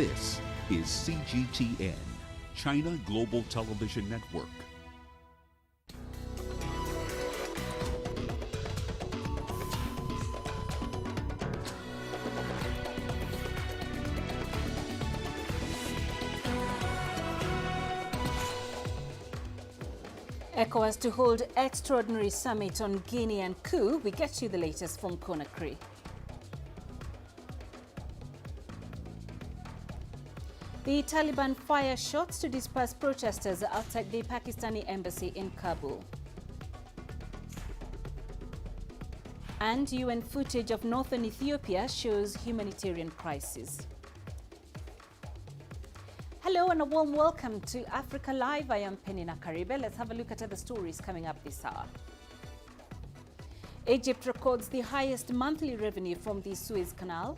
This is CGTN, China Global Television Network. ECOWAS to hold extraordinary summit on Guinea and coup. We get you the latest from Conakry. The Taliban fire shots to disperse protesters outside the Pakistani embassy in Kabul. And UN footage of northern Ethiopia shows humanitarian crisis. Hello and a warm welcome to Africa Live. I am Peninah Karibe. Let's have a look at other stories coming up this hour. Egypt records the highest monthly revenue from the Suez Canal.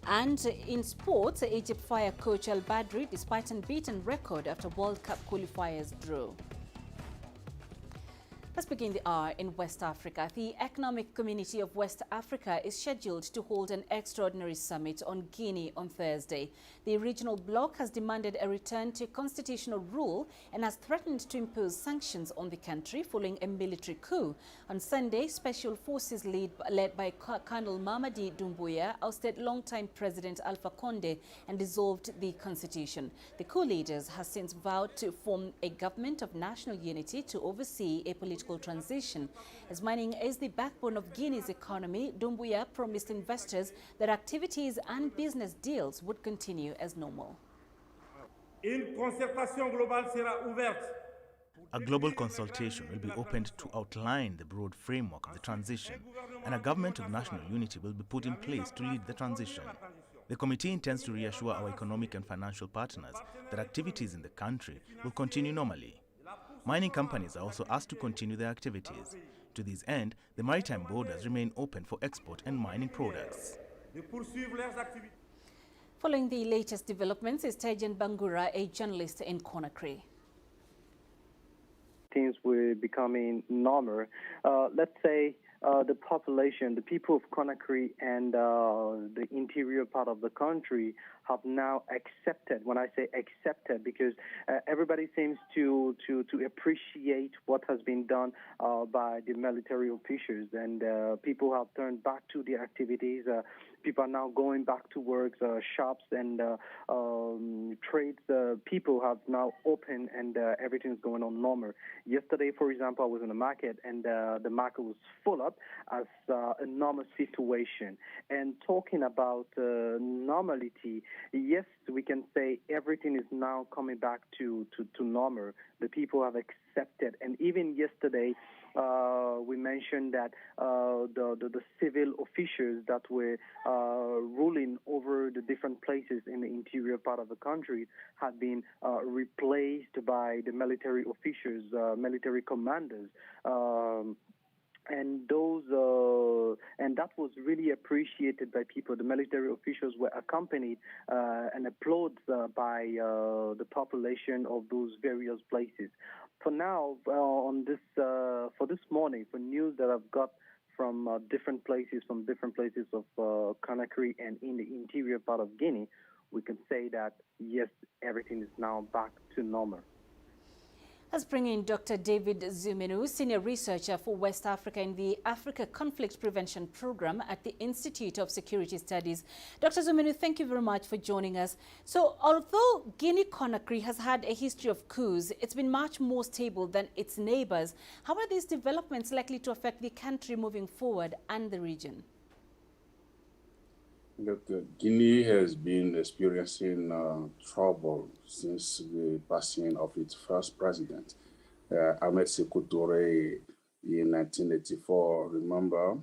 And in sports, Egypt fire coach Al Badri despite unbeaten record after World Cup qualifiers draw. Let's begin the hour in West Africa. The Economic Community of West Africa is scheduled to hold an extraordinary summit on Guinea on Thursday. The regional bloc has demanded a return to constitutional rule and has threatened to impose sanctions on the country following a military coup. On Sunday, special forces led by Colonel Mamadi Doumbouya ousted longtime President Alpha Conde and dissolved the constitution. The coup leaders have since vowed to form a government of national unity to oversee a political transition. As mining is the backbone of Guinea's economy, Doumbouya promised investors that activities and business deals would continue as normal. A global consultation will be opened to outline the broad framework of the transition, and a government of national unity will be put in place to lead the transition. The committee intends to reassure our economic and financial partners that activities in the country will continue normally. Mining companies are also asked to continue their activities. To this end, the maritime borders remain open for export and mining products. Following the latest developments is Tejan Bangura, a journalist in Conakry. Things were becoming normal. Let's say the population, the people of Conakry and the interior part of the country have now accepted, when I say accepted, because everybody seems to appreciate what has been done by the military officials, and people have turned back to their activities. People are now going back to work, shops and trades. People have now opened and everything's going on normal. Yesterday, for example, I was in the market and the market was full up as a normal situation. And talking about normality, yes, we can say everything is now coming back to normal. The people have accepted. And even yesterday, we mentioned that the civil officials that were ruling over the different places in the interior part of the country had been replaced by the military officials, military commanders. And that was really appreciated by people. The military officials were accompanied and applauded by the population of those various places. For now, for this morning, for news that I've got from different places of Conakry and in the interior part of Guinea, we can say that yes, everything is now back to normal. Let's bring in Dr. David Zumenu, Senior Researcher for West Africa in the Africa Conflict Prevention Program at the Institute of Security Studies. Dr. Zumenu, thank you very much for joining us. So, although Guinea-Conakry has had a history of coups, it's been much more stable than its neighbors. How are these developments likely to affect the country moving forward and the region? Look, Guinea has been experiencing trouble since the passing of its first president, Ahmed Sékou Touré, in 1984. Remember,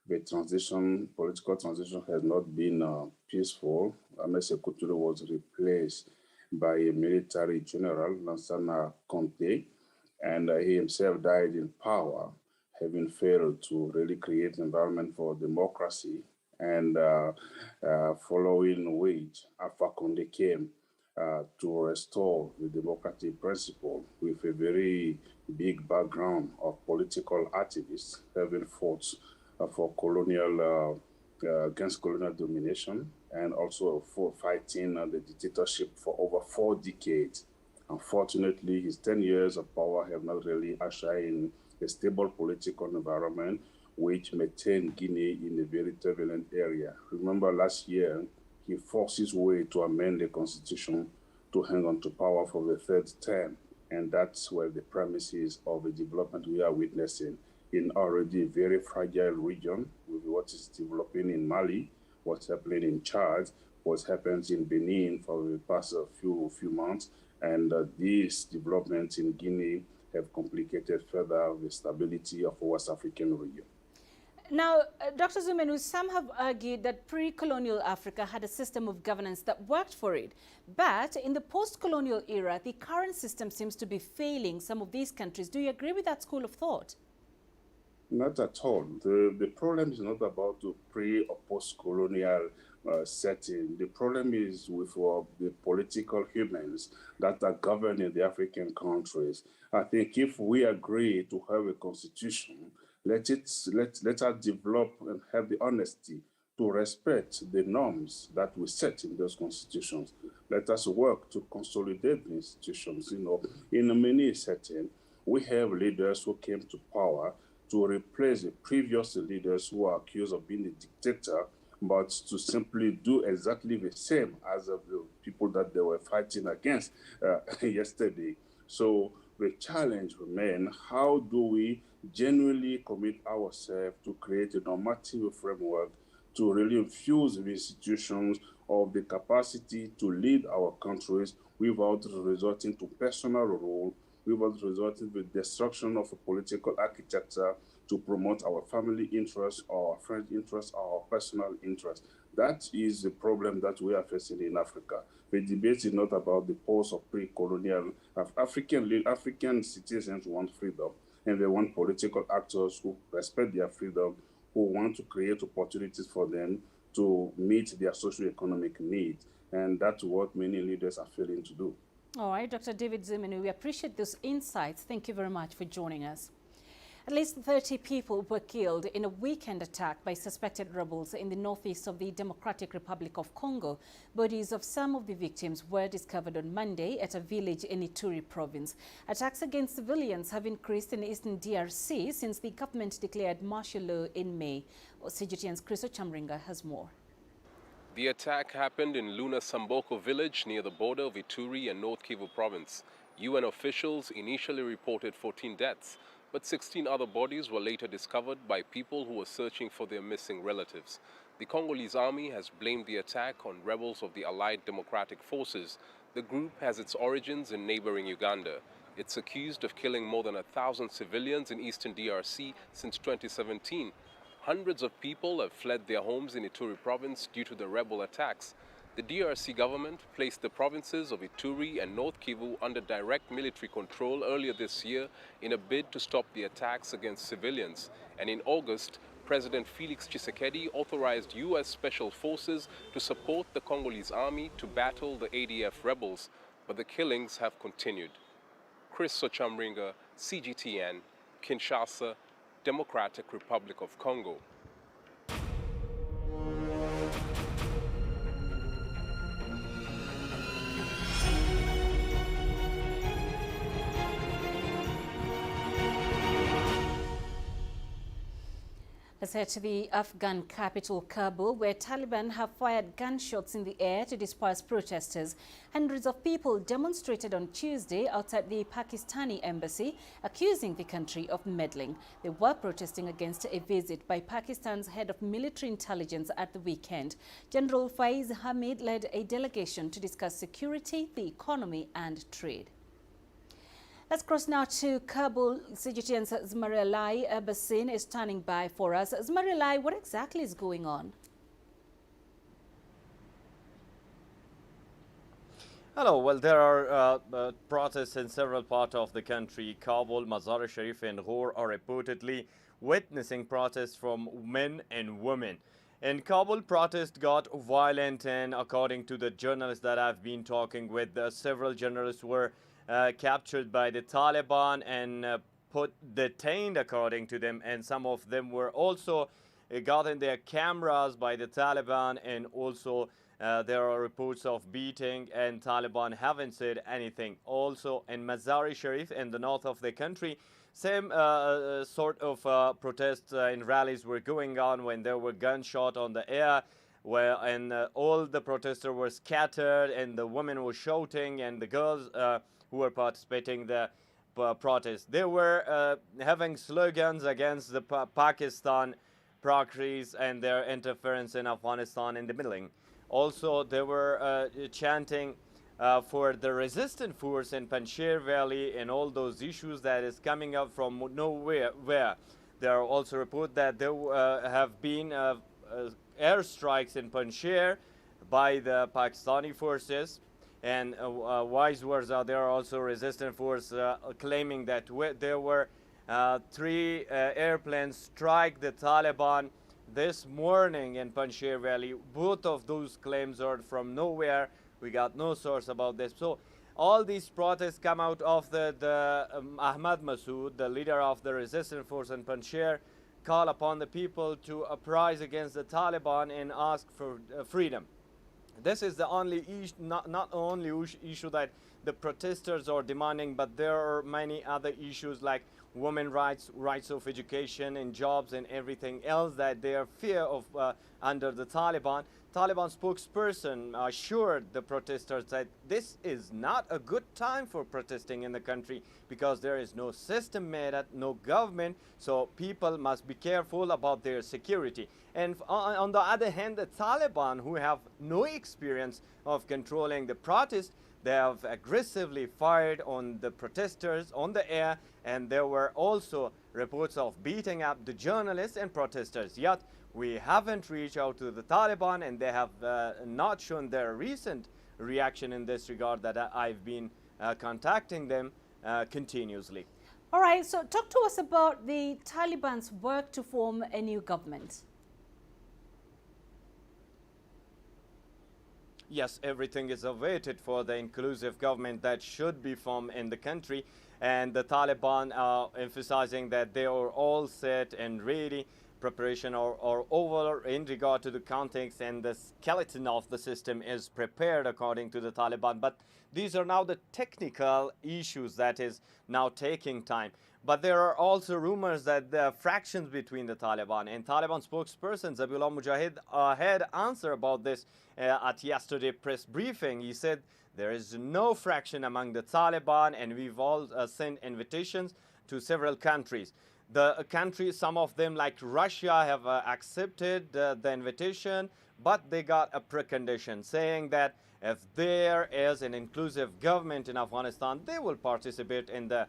the political transition has not been peaceful. Ahmed Sékou Touré was replaced by a military general, Lansana Conté, and he himself died in power, having failed to really create an environment for democracy. And following which Alpha Conde came to restore the democratic principle with a very big background of political activists having fought for against colonial domination and also for fighting the dictatorship for over 4 decades. Unfortunately, his 10 years of power have not really ushered in a stable political environment which maintained Guinea in a very turbulent area. Remember last year, he forced his way to amend the constitution to hang on to power for the 3rd term. And that's where the premises of the development we are witnessing in already a very fragile region with what is developing in Mali, what's happening in Chad, what happens in Benin for the past few months. And these developments in Guinea have complicated further the stability of the West African region. Now, Dr. Zumenu, some have argued that pre-colonial Africa had a system of governance that worked for it. But in the post-colonial era, the current system seems to be failing some of these countries. Do you agree with that school of thought? Not at all. The problem is not about the pre or post-colonial setting. The problem is with the political humans that are governing the African countries. I think if we agree to have a constitution, let us develop and have the honesty to respect the norms that we set in those constitutions. Let us work to consolidate the institutions. In many settings, we have leaders who came to power to replace the previous leaders who are accused of being a dictator, but to simply do exactly the same as the people that they were fighting against yesterday. So the challenge remains, how do we genuinely commit ourselves to create a normative framework to really infuse the institutions of the capacity to lead our countries without resorting to personal rule, without resorting to the destruction of a political architecture to promote our family interests, our friend interests, our personal interests. That is the problem that we are facing in Africa. The debate is not about the post or pre-colonial. African citizens want freedom, and they want political actors who respect their freedom, who want to create opportunities for them to meet their socio-economic needs. And that's what many leaders are failing to do. All right, Dr. David Zumenu, we appreciate those insights. Thank you very much for joining us. At least 30 people were killed in a weekend attack by suspected rebels in the northeast of the Democratic Republic of Congo. Bodies of some of the victims were discovered on Monday at a village in Ituri province. Attacks against civilians have increased in eastern DRC since the government declared martial law in May. CGTN's Chris Ochamringa has more. The attack happened in Luna Samboko village near the border of Ituri and North Kivu province. UN officials initially reported 14 deaths, but 16 other bodies were later discovered by people who were searching for their missing relatives. The Congolese army has blamed the attack on rebels of the Allied Democratic Forces. The group has its origins in neighboring Uganda. It's accused of killing more than 1,000 civilians in eastern DRC since 2017. Hundreds of people have fled their homes in Ituri province due to the rebel attacks. The DRC government placed the provinces of Ituri and North Kivu under direct military control earlier this year in a bid to stop the attacks against civilians. And in August, President Felix Tshisekedi authorized U.S. Special Forces to support the Congolese army to battle the ADF rebels. But the killings have continued. Chris Ochamringa, CGTN, Kinshasa, Democratic Republic of Congo. Let's head to the Afghan capital, Kabul, where Taliban have fired gunshots in the air to disperse protesters. Hundreds of people demonstrated on Tuesday outside the Pakistani embassy, accusing the country of meddling. They were protesting against a visit by Pakistan's head of military intelligence at the weekend. General Faiz Hamid led a delegation to discuss security, the economy and trade. Let's cross now to Kabul. CGTN's Zmarilai Basin is standing by for us. Zmarilai, what exactly is going on? Hello. Well, there are protests in several parts of the country. Kabul, Mazar-e-Sharif and Ghor are reportedly witnessing protests from men and women. In Kabul, protests got violent, and according to the journalists that I've been talking with, several journalists were captured by the Taliban and detained, according to them, and some of them were also gotten their cameras by the Taliban, and also there are reports of beating, and Taliban haven't said anything. Also in Mazar-e Sharif in the north of the country, same sort of protests and rallies were going on when there were gunshots on the air, and all the protesters were scattered, and the women were shouting, and the girls who were participating in the protest, they were having slogans against the Pakistan proxies and their interference in Afghanistan in the Middle East. Also, they were chanting for the resistant force in Panjshir Valley and all those issues that is coming up from nowhere. There are also reports that there have been airstrikes in Panjshir by the Pakistani forces, and vice versa. There are also resistant forces claiming that there were 3 airplanes strike the Taliban this morning in Panjshir Valley. Both of those claims are from nowhere. We got no source about this. So all these protests come out of the Ahmad Massoud, the leader of the resistance force in Panjshir, call upon the people to uprise against the Taliban and ask for freedom. This is the only not only issue that the protesters are demanding, but there are many other issues like women's rights, rights of education and jobs and everything else that they are fear of under the Taliban. Taliban spokesperson assured the protesters that this is not a good time for protesting in the country because there is no system made up, no government, so people must be careful about their security. And on the other hand, the Taliban, who have no experience of controlling the protest, they have aggressively fired on the protesters on the air, and there were also reports of beating up the journalists and protesters. Yet we haven't reached out to the Taliban, and they have not shown their recent reaction in this regard that I've been contacting them continuously. All right, so talk to us about the Taliban's work to form a new government. Yes, everything is awaited for the inclusive government that should be formed in the country, and the Taliban are emphasizing that they are all set and ready. Preparation are over in regard to the context, and the skeleton of the system is prepared according to the Taliban. But these are now the technical issues that is now taking time. But there are also rumors that there are fractions between the Taliban, and Taliban spokesperson Zabihullah Mujahid had answer about this at yesterday's press briefing. He said there is no fraction among the Taliban, and we've all sent invitations to several countries. The countries, some of them like Russia, have accepted the invitation, but they got a precondition saying that if there is an inclusive government in Afghanistan, they will participate in the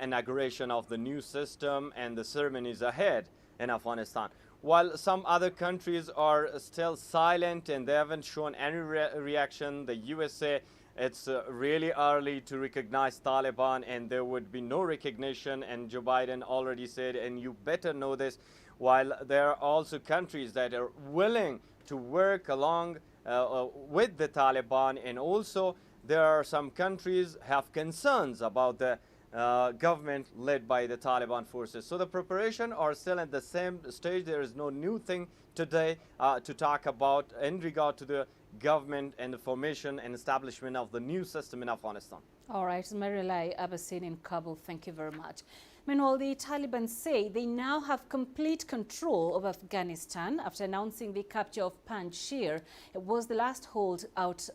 inauguration of the new system and the ceremonies ahead in Afghanistan. While some other countries are still silent and they haven't shown any reaction, the USA, it's really early to recognize Taliban, and there would be no recognition, and Joe Biden already said, and you better know this, while there are also countries that are willing to work along with the Taliban, and also there are some countries have concerns about the government led by the Taliban forces. So the preparation are still at the same stage. There is no new thing today to talk about in regard to the government and the formation and establishment of the new system in Afghanistan. All right, Marilai Abbasin in Kabul, thank you very much. Meanwhile, the Taliban say they now have complete control of Afghanistan after announcing the capture of Panjshir. It was the last holdout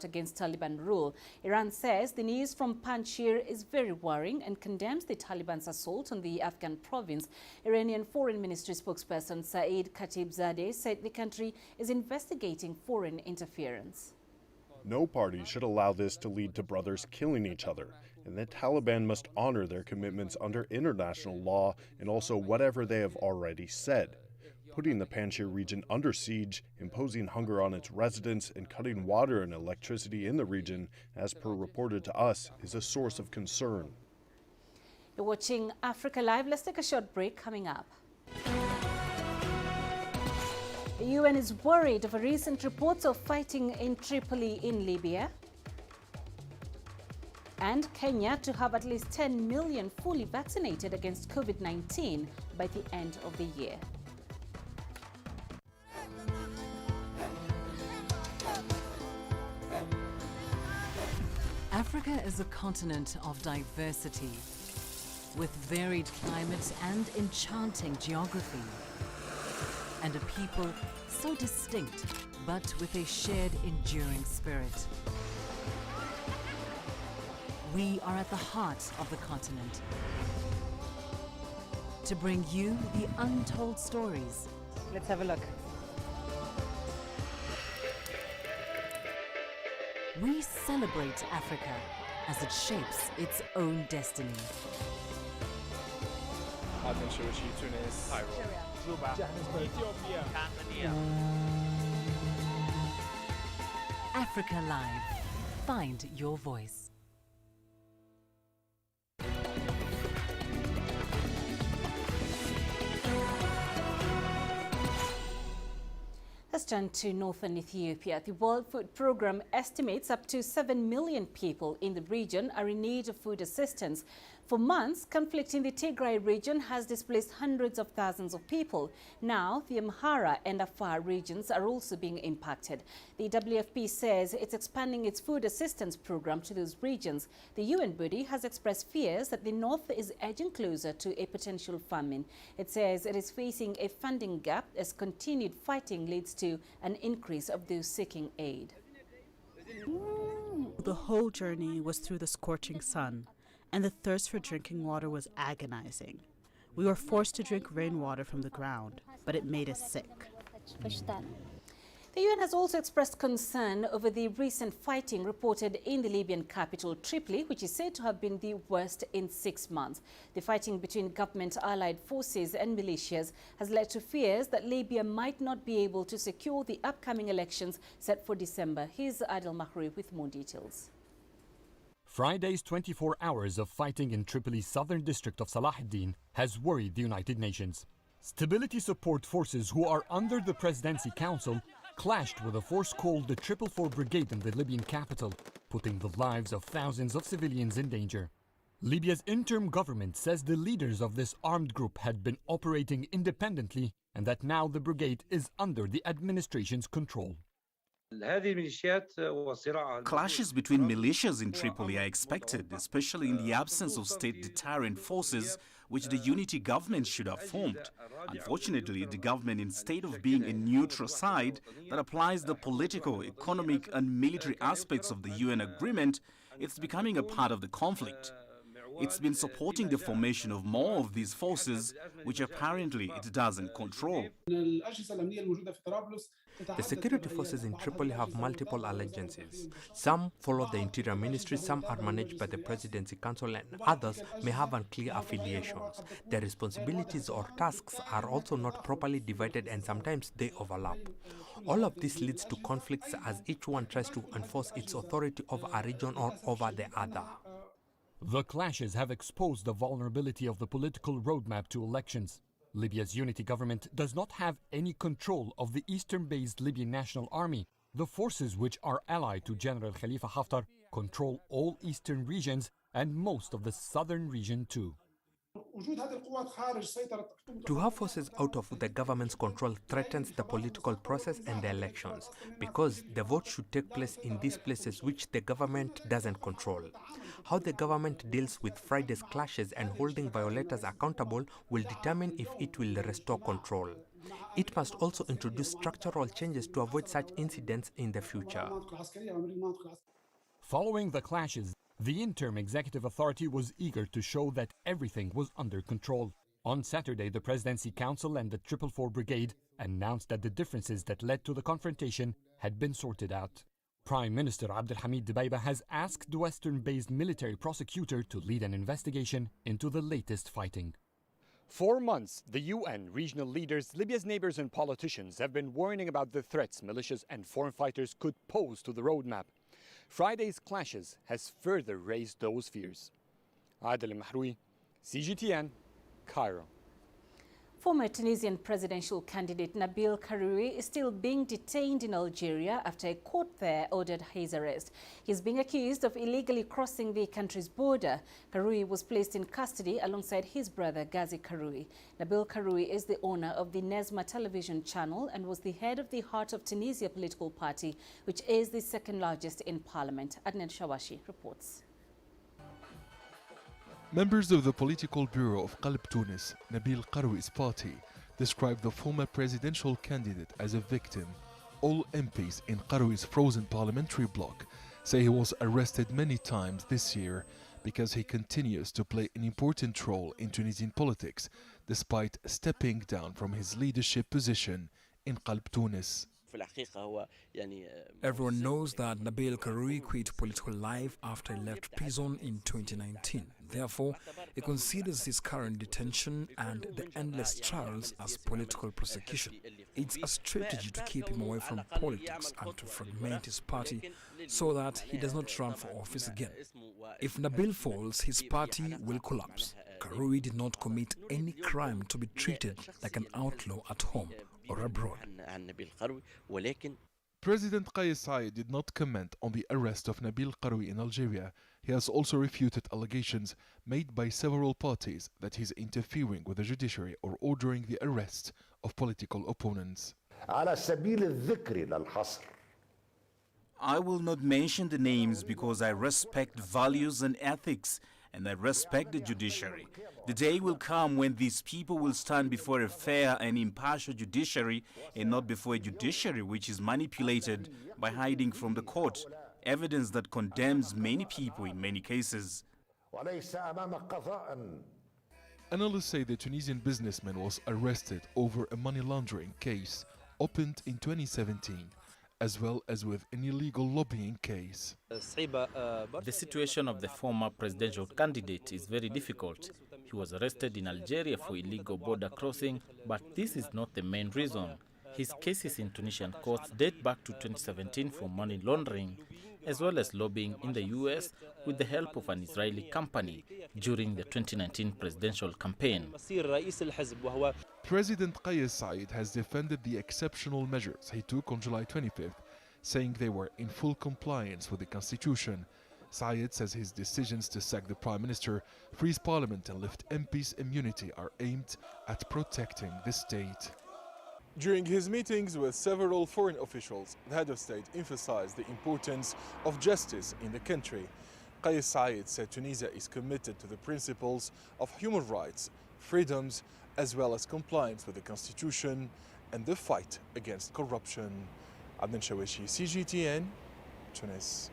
against Taliban rule. Iran says the news from Panjshir is very worrying and condemns the Taliban's assault on the Afghan province. Iranian Foreign Ministry spokesperson Saeed Khatibzadeh said the country is investigating foreign interference. No party should allow this to lead to brothers killing each other, and the Taliban must honor their commitments under international law and also whatever they have already said. Putting the Panjshir region under siege, imposing hunger on its residents, and cutting water and electricity in the region, as per reported to us, is a source of concern. You're watching Africa Live. Let's take a short break. Coming up. The UN is worried over recent reports of fighting in Tripoli in Libya. And Kenya to have at least 10 million fully vaccinated against COVID-19 by the end of the year. Africa is a continent of diversity, with varied climates and enchanting geography, and a people so distinct, but with a shared enduring spirit. We are at the heart of the continent to bring you the untold stories. Let's have a look. We celebrate Africa as it shapes its own destiny. Tunis, Cairo, Juba, Ethiopia, Tanzania. Africa Live. Find your voice. Let's turn to northern Ethiopia. The World Food Programme estimates up to 7 million people in the region are in need of food assistance. For months, conflict in the Tigray region has displaced hundreds of thousands of people. Now, the Amhara and Afar regions are also being impacted. The WFP says it's expanding its food assistance program to those regions. The UN body has expressed fears that the north is edging closer to a potential famine. It says it is facing a funding gap as continued fighting leads to an increase of those seeking aid. The whole journey was through the scorching sun, and the thirst for drinking water was agonizing. We were forced to drink rainwater from the ground, but it made us sick. The UN has also expressed concern over the recent fighting reported in the Libyan capital, Tripoli, which is said to have been the worst in 6 months. The fighting between government-allied forces and militias has led to fears that Libya might not be able to secure the upcoming elections set for December. Here's Adel Mahri with more details. Friday's 24 hours of fighting in Tripoli's southern district of Salah ad-Din has worried the United Nations. Stability support forces who are under the Presidency Council clashed with a force called the 444 Brigade in the Libyan capital, putting the lives of thousands of civilians in danger. Libya's interim government says the leaders of this armed group had been operating independently and that now the brigade is under the administration's control. Clashes between militias in Tripoli are expected, especially in the absence of state deterrent forces which the unity government should have formed. Unfortunately, the government, instead of being a neutral side that applies the political, economic and military aspects of the UN agreement, it's becoming a part of the conflict. It's been supporting the formation of more of these forces, which apparently it doesn't control. The security forces in Tripoli have multiple allegiances. Some follow the Interior Ministry, some are managed by the Presidency Council, and others may have unclear affiliations. Their responsibilities or tasks are also not properly divided and sometimes they overlap. All of this leads to conflicts as each one tries to enforce its authority over a region or over the other. The clashes have exposed the vulnerability of the political roadmap to elections. Libya's unity government does not have any control of the eastern-based Libyan National Army. The forces which are allied to General Khalifa Haftar control all eastern regions and most of the southern region too. To have forces out of the government's control threatens the political process and the elections, because the vote should take place in these places which the government doesn't control. How the government deals with Friday's clashes and holding violators accountable will determine if it will restore control. It must also introduce structural changes to avoid such incidents in the future. Following the clashes, the interim executive authority was eager to show that everything was under control. On Saturday, the Presidency Council and the 444 Brigade announced that the differences that led to the confrontation had been sorted out. Prime Minister Abdelhamid Dbeibeh has asked the Western-based military prosecutor to lead an investigation into the latest fighting. For months, the UN, regional leaders, Libya's neighbors and politicians have been warning about the threats militias and foreign fighters could pose to the roadmap. Friday's clashes has further raised those fears. Adel Mahroui, CGTN, Cairo. Former Tunisian presidential candidate Nabil Karibe is still being detained in Algeria after a court there ordered his arrest. He's being accused of illegally crossing the country's border. Karibe was placed in custody alongside his brother Ghazi Karibe. Nabil Karibe is the owner of the Nezma television channel and was the head of the Heart of Tunisia political party, which is the second largest in parliament. Adnan Shawashi reports. Members of the political bureau of Qalb Tunis, Nabil Karibe's party, described the former presidential candidate as a victim. All MPs in Karibe's frozen parliamentary bloc say he was arrested many times this year because he continues to play an important role in Tunisian politics, despite stepping down from his leadership position in Qalb Tunis. Everyone knows that Nabil Karibe quit political life after he left prison in 2019. Therefore, he considers his current detention and the endless trials as political persecution. It's a strategy to keep him away from politics and to fragment his party so that he does not run for office again. If Nabil falls, his party will collapse. Karibe did not commit any crime to be treated like an outlaw at home or abroad. President Kais Saied did not comment on the arrest of Nabil Karibe in Algeria. He has also refuted allegations made by several parties that he's interfering with the judiciary or ordering the arrest of political opponents. I will not mention the names because I respect values and ethics, and I respect the judiciary. The day will come when these people will stand before a fair and impartial judiciary and not before a judiciary which is manipulated by hiding from the court, evidence that condemns many people in many cases. Analysts say the Tunisian businessman was arrested over a money laundering case opened in 2017, as well as with an illegal lobbying case. The situation of the former presidential candidate is very difficult. He was arrested in Algeria for illegal border crossing, but this is not the main reason. His cases in Tunisian courts date back to 2017 for money laundering, as well as lobbying in the US with the help of an Israeli company during the 2019 presidential campaign. President Kais Saied has defended the exceptional measures he took on July 25th, saying they were in full compliance with the constitution. Saied says his decisions to sack the prime minister, freeze parliament and lift MPs' immunity are aimed at protecting the state. During his meetings with several foreign officials, the head of state emphasized the importance of justice in the country. Kais Saied said Tunisia is committed to the principles of human rights, freedoms, as well as compliance with the constitution and the fight against corruption. Adnan Shawashi, CGTN, Tunis.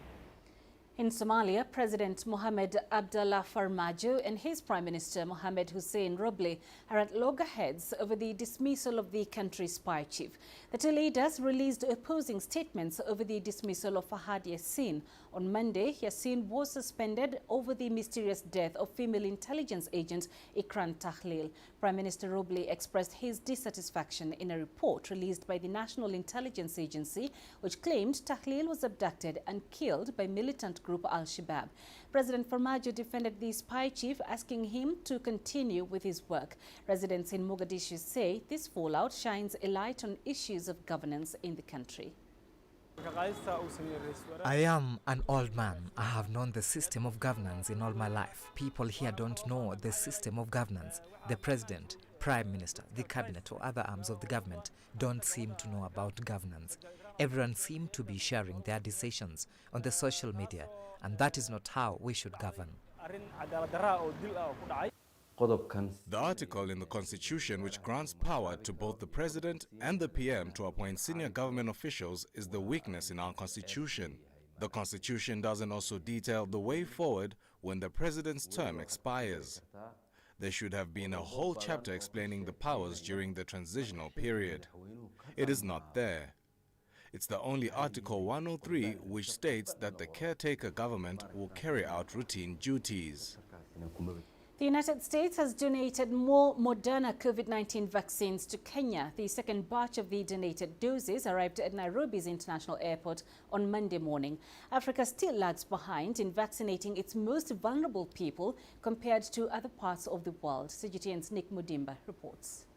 In Somalia, President Mohamed Abdallah Farmajo and his Prime Minister Mohamed Hussein Roble are at loggerheads over the dismissal of the country's spy chief. The two leaders released opposing statements over the dismissal of Fahad Yassin. On Monday, Yassin was suspended over the mysterious death of female intelligence agent Ikran Tahlil. Prime Minister Roble expressed his dissatisfaction in a report released by the National Intelligence Agency, which claimed Tahlil was abducted and killed by militant group Al-Shabaab. President Farmajo defended the spy chief, asking him to continue with his work. Residents in Mogadishu say this fallout shines a light on issues of governance in the country. I am an old man. I have known the system of governance in all my life. People here don't know the system of governance. The president, prime minister, the cabinet or other arms of the government don't seem to know about governance. Everyone seems to be sharing their decisions on the social media, and that is not how we should govern. The article in the Constitution which grants power to both the President and the PM to appoint senior government officials is the weakness in our Constitution. The Constitution doesn't also detail the way forward when the President's term expires. There should have been a whole chapter explaining the powers during the transitional period. It is not there. It's the only Article 103 which states that the caretaker government will carry out routine duties. The United States has donated more Moderna COVID-19 vaccines to Kenya. The second batch of the donated doses arrived at Nairobi's international airport on Monday morning. Africa still lags behind in vaccinating its most vulnerable people compared to other parts of the world. CGTN's Nick Mudimba reports.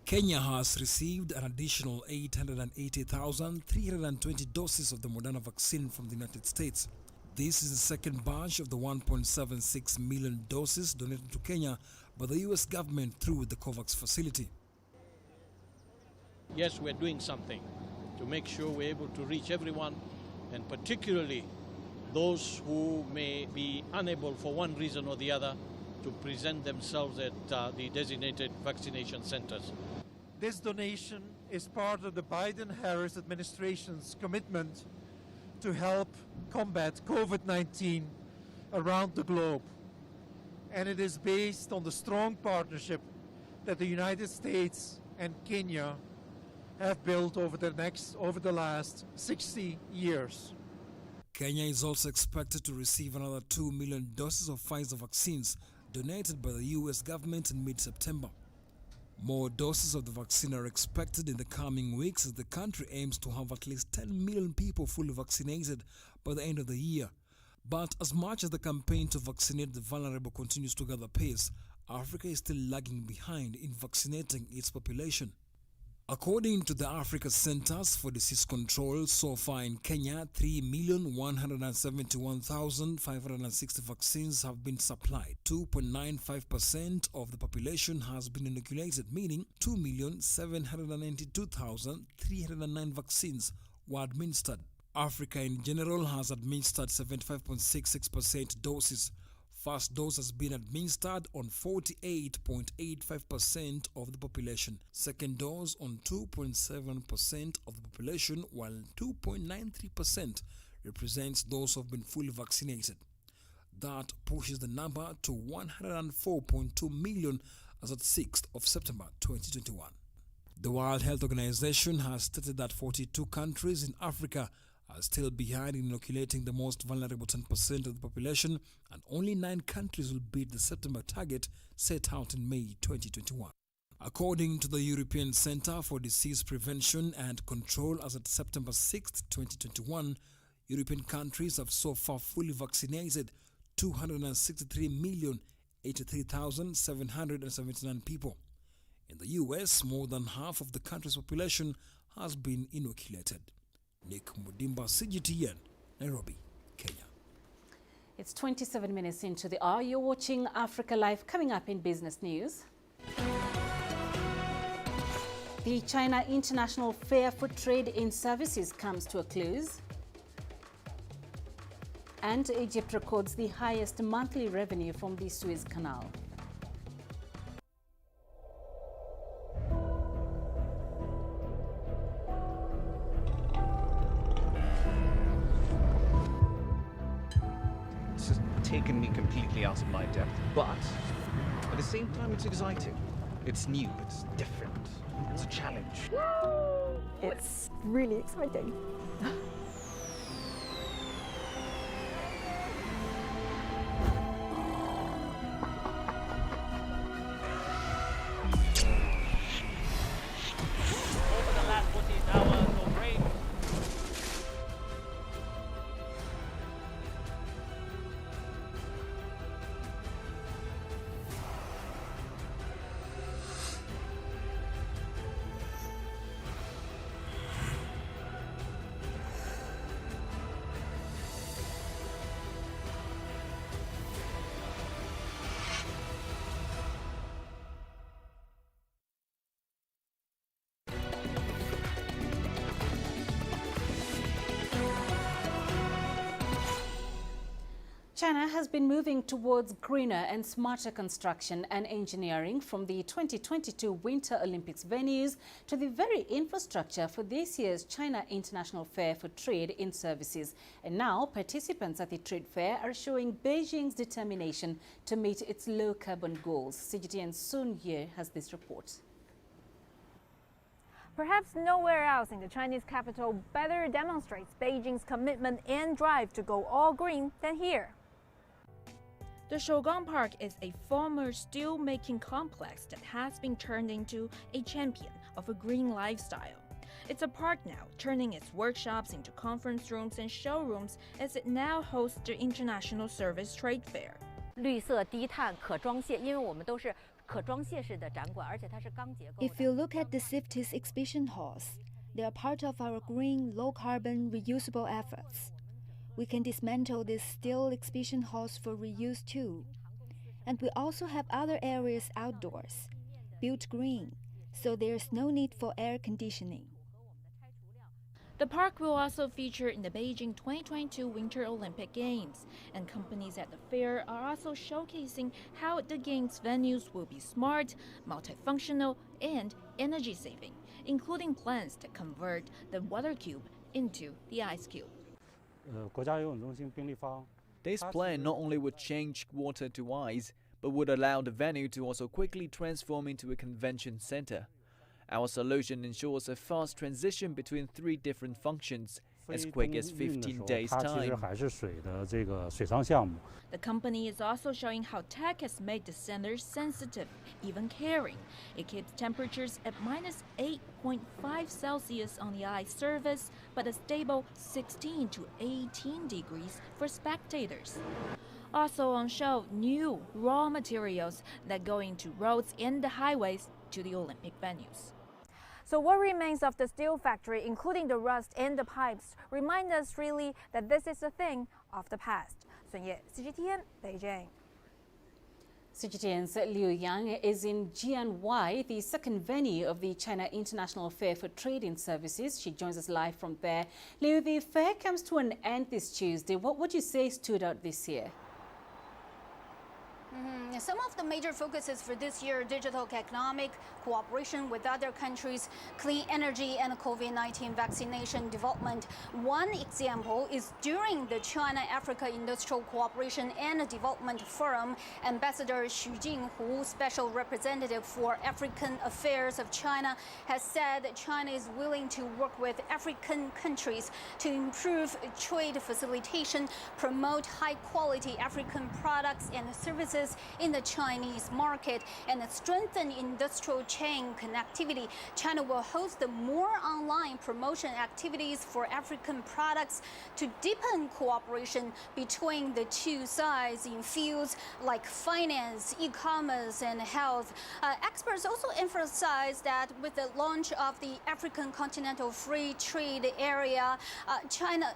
Kenya has received an additional 880,320 doses of the Moderna vaccine from the United States. This is the second batch of the 1.76 million doses donated to Kenya by the U.S. government through the COVAX facility. Yes, we're doing something to make sure we're able to reach everyone, and particularly those who may be unable for one reason or the other to present themselves at the designated vaccination centers. This donation is part of the Biden-Harris administration's commitment to help combat COVID-19 around the globe. And it is based on the strong partnership that the United States and Kenya have built over the last 60 years. Kenya is also expected to receive another 2 million doses of Pfizer vaccines donated by the U.S. government in mid-September. More doses of the vaccine are expected in the coming weeks as the country aims to have at least 10 million people fully vaccinated by the end of the year. But as much as the campaign to vaccinate the vulnerable continues to gather pace, Africa is still lagging behind in vaccinating its population. According to the Africa Centers for Disease Control, so far in Kenya, 3,171,560 vaccines have been supplied. 2.95% of the population has been inoculated, meaning 2,792,309 vaccines were administered. Africa in general has administered 75.66% doses. First dose has been administered on 48.85% of the population. Second dose on 2.7% of the population, while 2.93% represents those who have been fully vaccinated. That pushes the number to 104.2 million as at 6th of September 2021. The World Health Organization has stated that 42 countries in Africa are still behind in inoculating the most vulnerable 10% of the population, and only 9 countries will beat the September target set out in May 2021. According to the European Centre for Disease Prevention and Control, as of September 6, 2021, European countries have so far fully vaccinated 263,083,779 people. In the US, more than half of the country's population has been inoculated. Nick Mudimba, CGTN, Nairobi, Kenya. It's 27 minutes into the hour. You're watching Africa Live. Coming up in business news. The China International Fair for Trade in Services comes to a close. And Egypt records the highest monthly revenue from the Suez Canal. Taken me completely out of my depth, but at the same time it's exciting. It's new, it's different, it's a challenge. It's really exciting. China has been moving towards greener and smarter construction and engineering, from the 2022 Winter Olympics venues to the very infrastructure for this year's China International Fair for Trade in Services. And now participants at the trade fair are showing Beijing's determination to meet its low-carbon goals. CGTN Sun Ye has this report. Perhaps nowhere else in the Chinese capital better demonstrates Beijing's commitment and drive to go all green than here. The Shogang Park is a former steel-making complex that has been turned into a champion of a green lifestyle. It's a park now, turning its workshops into conference rooms and showrooms as it now hosts the International Service Trade Fair. 绿色低碳可装卸，因为我们都是 If you look at the city's exhibition halls, they are part of our green, low-carbon, reusable efforts. We can dismantle these steel exhibition halls for reuse too. And we also have other areas outdoors, built green, so there's no need for air conditioning. The park will also feature in the Beijing 2022 Winter Olympic Games, and companies at the fair are also showcasing how the Games venues will be smart, multifunctional, and energy-saving, including plans to convert the water cube into the ice cube. This plan not only would change water to ice, but would allow the venue to also quickly transform into a convention center. Our solution ensures a fast transition between 3 different functions, as quick as 15 days' time. The company is also showing how tech has made the center sensitive, even caring. It keeps temperatures at -8.5 Celsius on the ice surface, but a stable 16 to 18 degrees for spectators. Also on show, new raw materials that go into roads and the highways to the Olympic venues. So what remains of the steel factory, including the rust and the pipes, remind us really that this is a thing of the past. Sun Ye, CGTN, Beijing. CGTN's Liu Yang is in GNY, the second venue of the China International Fair for Trade and Services. She joins us live from there. Liu, the fair comes to an end this Tuesday. What would you say stood out this year? Some of the major focuses for this year: digital economic cooperation with other countries, clean energy, and COVID-19 vaccination development. One example is during the China-Africa Industrial Cooperation and Development Forum, Ambassador Xu Jinghu, Special Representative for African Affairs of China, has said that China is willing to work with African countries to improve trade facilitation, promote high-quality African products and services in the Chinese market, and strengthen industrial chain connectivity. China will host more online promotion activities for African products to deepen cooperation between the two sides in fields like finance, e-commerce, and health. Experts also emphasize that with the launch of the African Continental Free Trade Area,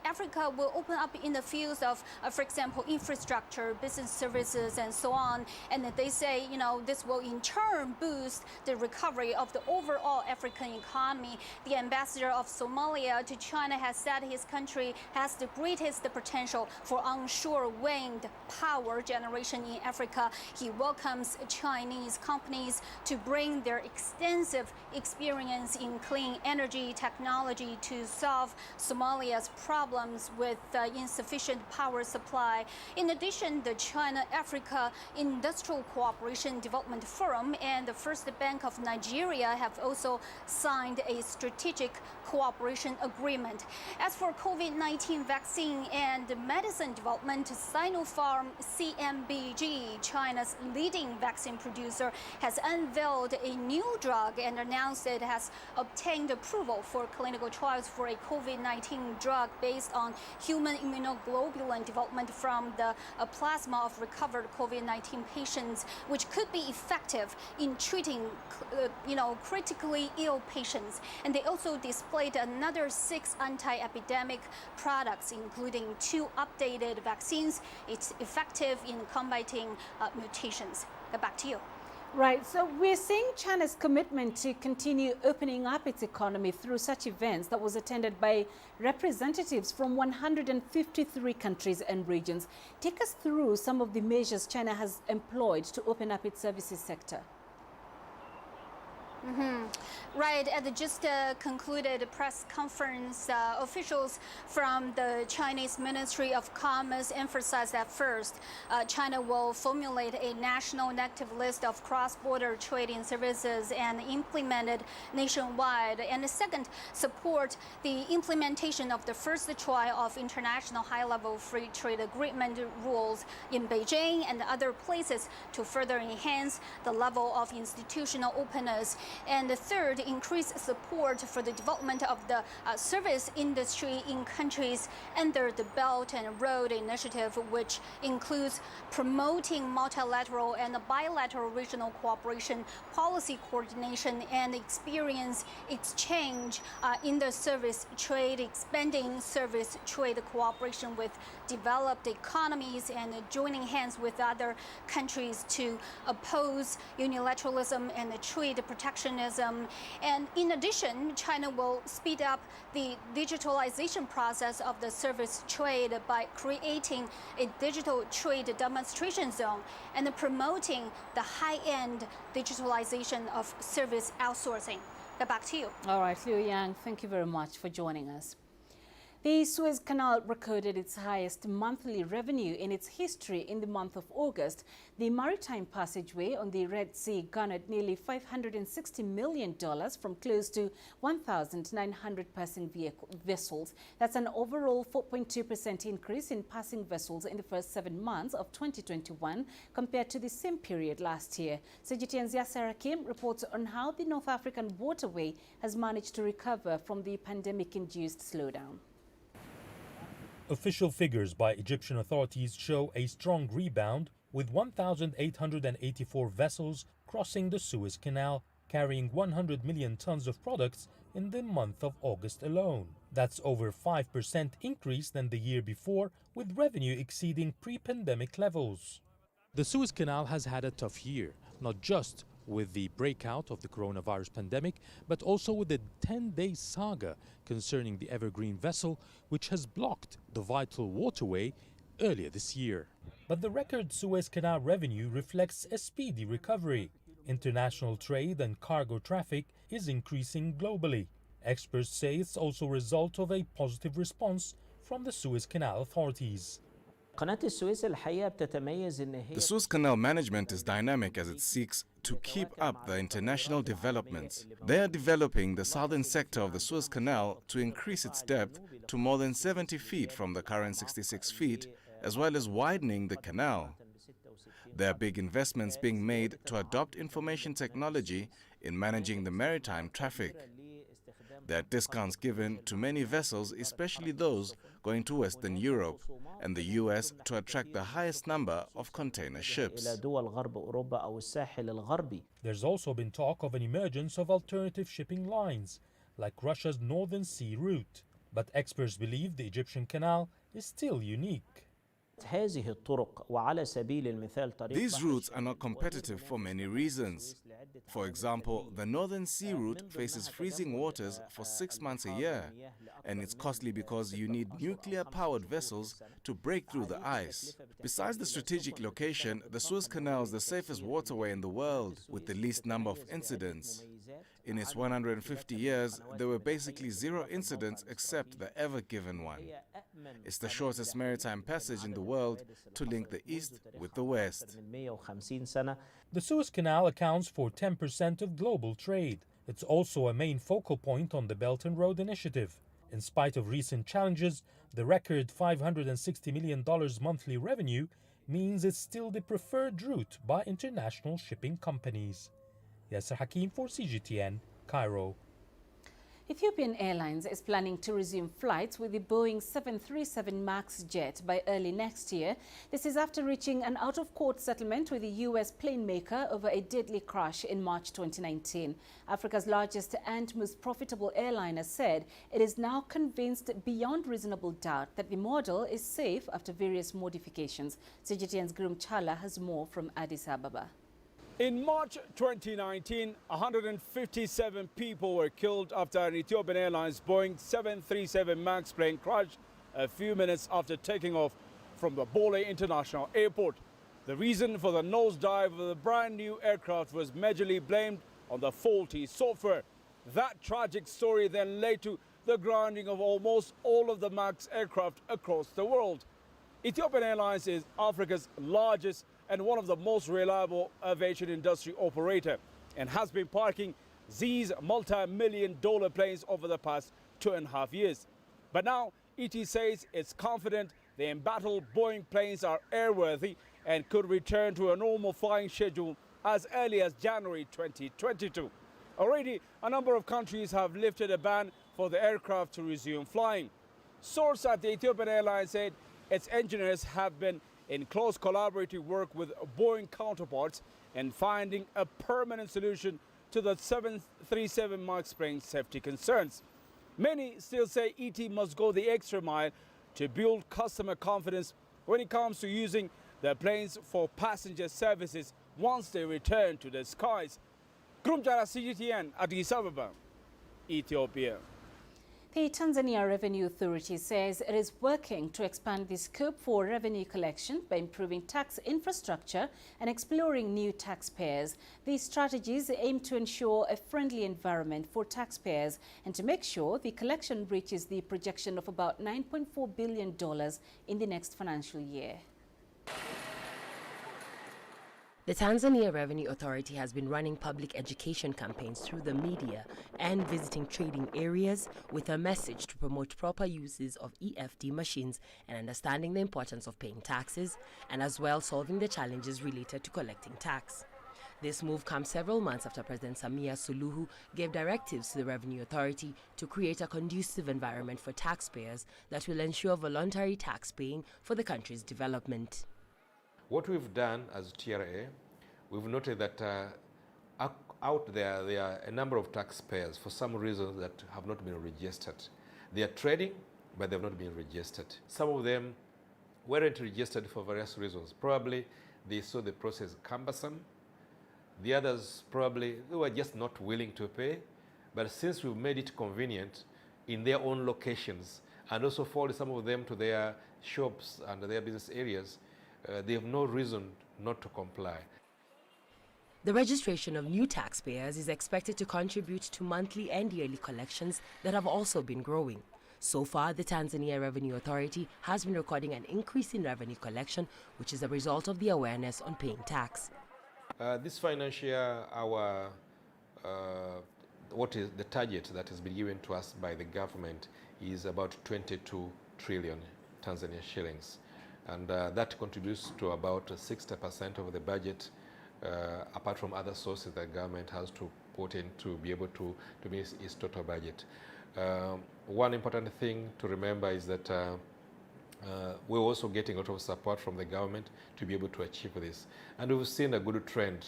Africa will open up in the fields of, for example, infrastructure, business services, and so on. And they say, this will in turn boost the recovery of the overall African economy. The ambassador of Somalia to China has said his country has the greatest potential for onshore wind power generation in Africa. He welcomes Chinese companies to bring their extensive experience in clean energy technology to solve Somalia's problems with insufficient power supply. In addition, the China-Africa Industrial Cooperation Development Forum and the First Bank of Nigeria have also signed a strategic cooperation agreement. As for COVID-19 vaccine and medicine development, Sinopharm CMBG, China's leading vaccine producer, has unveiled a new drug and announced it has obtained approval for clinical trials for a COVID-19 drug based on human immunoglobulin development from the plasma of recovered COVID-19 patients, which could be effective in treating critically ill patients. And they also displayed another 6 anti-epidemic products, including 2 updated vaccines. It's effective in combating mutations. Back to you. Right, so we're seeing China's commitment to continue opening up its economy through such events that was attended by representatives from 153 countries and regions. Take us through some of the measures China has employed to open up its services sector. Right, at the just concluded press conference, officials from the Chinese Ministry of Commerce emphasized that first, China will formulate a national negative list of cross-border trading services and implement it nationwide. And second, support the implementation of the first trial of international high-level free trade agreement rules in Beijing and other places to further enhance the level of institutional openness. And the third, increase support for the development of the service industry in countries under the Belt and Road Initiative, which includes promoting multilateral and bilateral regional cooperation, policy coordination, and experience exchange in the service trade, expanding service trade cooperation with developed economies, and joining hands with other countries to oppose unilateralism and trade protectionism. And in addition, China will speed up the digitalization process of the service trade by creating a digital trade demonstration zone and promoting the high-end digitalization of service outsourcing. Back to you. All right, Liu Yang, thank you very much for joining us. The Suez Canal recorded its highest monthly revenue in its history in the month of August. The maritime passageway on the Red Sea garnered nearly $560 million from close to 1,900 passing vessels. That's an overall 4.2% increase in passing vessels in the first 7 months of 2021 compared to the same period last year. CGTN's Yasser Hakim reports on how the North African waterway has managed to recover from the pandemic-induced slowdown. Official figures by Egyptian authorities show a strong rebound, with 1,884 vessels crossing the Suez Canal, carrying 100 million tons of products in the month of August alone. That's over 5% increase than the year before, with revenue exceeding pre-pandemic levels. The Suez Canal has had a tough year, not just with the breakout of the coronavirus pandemic, but also with the 10-day saga concerning the Evergreen vessel, which has blocked the vital waterway earlier this year. But the record Suez Canal revenue reflects a speedy recovery. International trade and cargo traffic is increasing globally. Experts say it's also a result of a positive response from the Suez Canal authorities. The Suez Canal management is dynamic as it seeks to keep up the international developments. They are developing the southern sector of the Suez Canal to increase its depth to more than 70 feet from the current 66 feet, as well as widening the canal. There are big investments being made to adopt information technology in managing the maritime traffic. There are discounts given to many vessels, especially those going to Western Europe and the US, to attract the highest number of container ships. There's also been talk of an emergence of alternative shipping lines, like Russia's Northern Sea route. But experts believe the Egyptian canal is still unique. These routes are not competitive for many reasons. For example, the Northern Sea route faces freezing waters for 6 months a year, and it's costly because you need nuclear-powered vessels to break through the ice. Besides the strategic location, the Suez Canal is the safest waterway in the world, with the least number of incidents. In its 150 years, there were basically 0 incidents except the Ever Given one. It's the shortest maritime passage in the world to link the East with the West. The Suez Canal accounts for 10% of global trade. It's also a main focal point on the Belt and Road Initiative. In spite of recent challenges, the record $560 million monthly revenue means it's still the preferred route by international shipping companies. Yasser Hakim for CGTN, Cairo. Ethiopian Airlines is planning to resume flights with the Boeing 737 MAX jet by early next year. This is after reaching an out-of-court settlement with the U.S. plane maker over a deadly crash in March 2019. Africa's largest and most profitable airline has said it is now convinced beyond reasonable doubt that the model is safe after various modifications. CGTN's Gurum Chala has more from Addis Ababa. In March 2019, 157 people were killed after an Ethiopian Airlines Boeing 737 MAX plane crashed a few minutes after taking off from the Bole International Airport. The reason for the nosedive of the brand new aircraft was majorly blamed on the faulty software. That tragic story then led to the grounding of almost all of the MAX aircraft across the world. Ethiopian Airlines is Africa's largest and one of the most reliable aviation industry operator, and has been parking these multi-million-dollar planes over the past 2.5 years. But now ET says it's confident the embattled Boeing planes are airworthy and could return to a normal flying schedule as early as January 2022. Already, a number of countries have lifted a ban for the aircraft to resume flying. Sources at the Ethiopian Airlines said its engineers have been in close collaborative work with Boeing counterparts in finding a permanent solution to the 737 MAX plane safety concerns. Many still say ET must go the extra mile to build customer confidence when it comes to using the planes for passenger services once they return to the skies. Grumjara CGTN, Addis Ababa, Ethiopia. The Tanzania Revenue Authority says it is working to expand the scope for revenue collection by improving tax infrastructure and exploring new taxpayers. These strategies aim to ensure a friendly environment for taxpayers and to make sure the collection reaches the projection of about $9.4 billion in the next financial year. The Tanzania Revenue Authority has been running public education campaigns through the media and visiting trading areas with a message to promote proper uses of EFT machines and understanding the importance of paying taxes, and as well solving the challenges related to collecting tax. This move comes several months after President Samia Suluhu gave directives to the Revenue Authority to create a conducive environment for taxpayers that will ensure voluntary tax paying for the country's development. What we've done as TRA, we've noted that out there are a number of taxpayers for some reasons that have not been registered. They are trading, but they have not been registered. Some of them weren't registered for various reasons. Probably they saw the process cumbersome. The others probably they were just not willing to pay. But since we've made it convenient in their own locations and also forwarded some of them to their shops and their business areas, they have no reason not to comply. The registration of new taxpayers is expected to contribute to monthly and yearly collections that have also been growing. So far, the Tanzania Revenue Authority has been recording an increase in revenue collection, which is a result of the awareness on paying tax. This financial year, what is the target that has been given to us by the government is about 22 trillion Tanzania shillings. And that contributes to about 60% of the budget, apart from other sources that government has to put in to be able to meet its total budget. One important thing to remember is that we're also getting a lot of support from the government to be able to achieve this. And we've seen a good trend,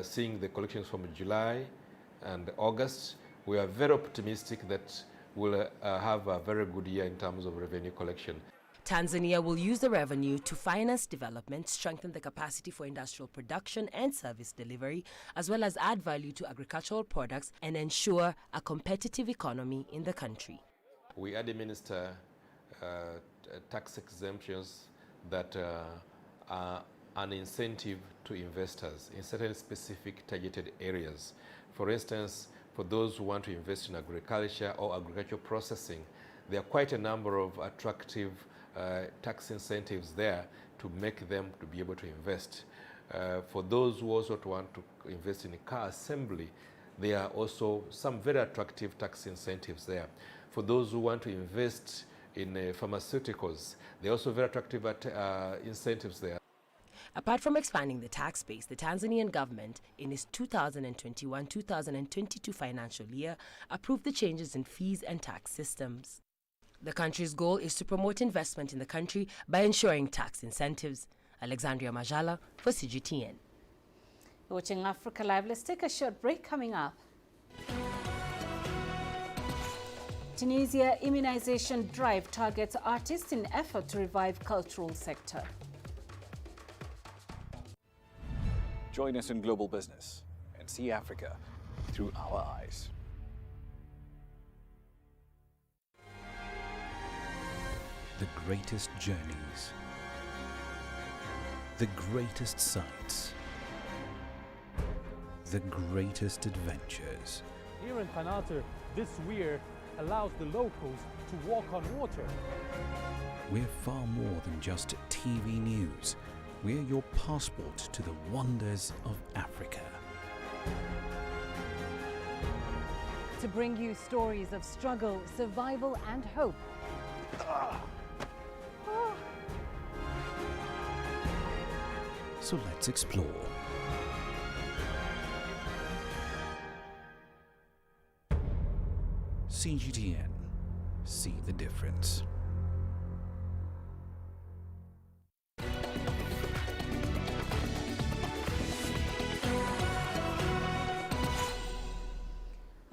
seeing the collections from July and August. We are very optimistic that we'll have a very good year in terms of revenue collection. Tanzania will use the revenue to finance development, strengthen the capacity for industrial production and service delivery, as well as add value to agricultural products and ensure a competitive economy in the country. We administer tax exemptions that are an incentive to investors in certain specific targeted areas. For instance, for those who want to invest in agriculture or agricultural processing, there are quite a number of attractive tax incentives there to make them to be able to invest. For those who also want to invest in a car assembly, there are also some very attractive tax incentives there. For those who want to invest in pharmaceuticals, there are also very attractive incentives there. Apart from expanding the tax base, the Tanzanian government, in its 2021-2022 financial year, approved the changes in fees and tax systems. The country's goal is to promote investment in the country by ensuring tax incentives. Alexandria Majala for CGTN. You're watching Africa Live. Let's take a short break. Coming up, Tunisia immunization drive targets artists in effort to revive cultural sector. Join us in global business and see Africa through our eyes. The greatest journeys, the greatest sights, the greatest adventures. Here in Qanater, this weir allows the locals to walk on water. We're far more than just TV news. We're your passport to the wonders of Africa. To bring you stories of struggle, survival and hope. So let's explore. CGTN. See the difference.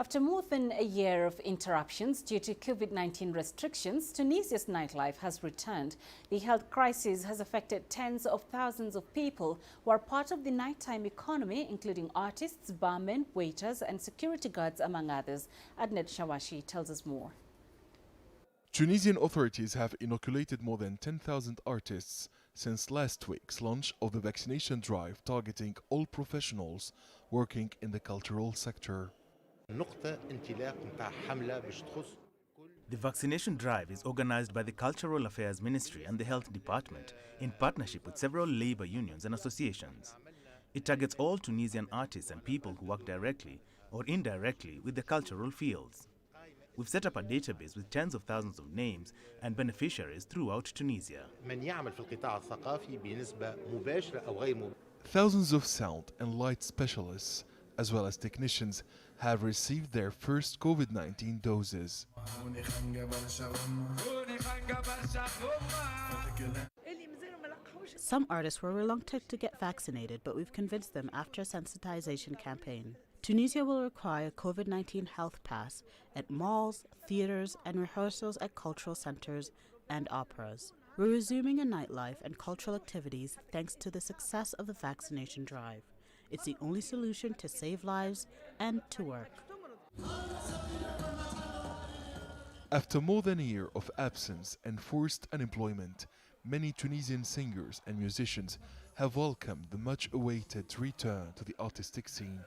After more than a year of interruptions due to COVID-19 restrictions, Tunisia's nightlife has returned. The health crisis has affected tens of thousands of people who are part of the nighttime economy, including artists, barmen, waiters and security guards, among others. Adnet Shawashi tells us more. Tunisian authorities have inoculated more than 10,000 artists since last week's launch of the vaccination drive targeting all professionals working in the cultural sector. The vaccination drive is organized by the Cultural Affairs Ministry and the Health Department in partnership with several labor unions and associations. It targets all Tunisian artists and people who work directly or indirectly with the cultural fields. We've set up a database with tens of thousands of names and beneficiaries throughout Tunisia. Thousands of sound and light specialists, as well as technicians, have received their first COVID-19 doses. Some artists were reluctant to get vaccinated, but we've convinced them after a sensitization campaign. Tunisia will require a COVID-19 health pass at malls, theaters, and rehearsals at cultural centers and operas. We're resuming a nightlife and cultural activities thanks to the success of the vaccination drive. It's the only solution to save lives and to work. After more than a year of absence and forced unemployment, many Tunisian singers and musicians have welcomed the much-awaited return to the artistic scene.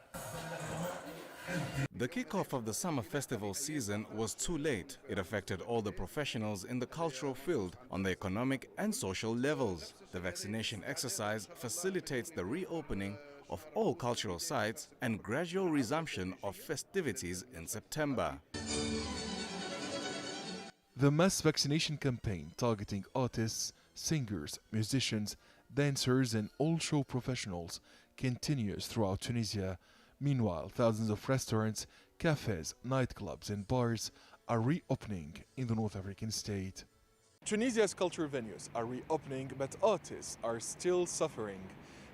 The kickoff of the summer festival season was too late. It affected all the professionals in the cultural field on the economic and social levels. The vaccination exercise facilitates the reopening of all cultural sites and gradual resumption of festivities in September. The mass vaccination campaign targeting artists, singers, musicians, dancers and all show professionals continues throughout Tunisia. Meanwhile, thousands of restaurants, cafes, nightclubs and bars are reopening in the North African state. Tunisia's cultural venues are reopening, but artists are still suffering.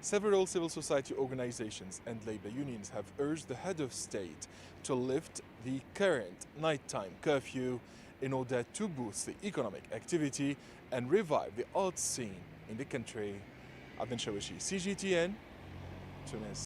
Several civil society organizations and labor unions have urged the head of state to lift the current nighttime curfew in order to boost the economic activity and revive the arts scene in the country. Adnan Shawashi, CGTN, Tunis.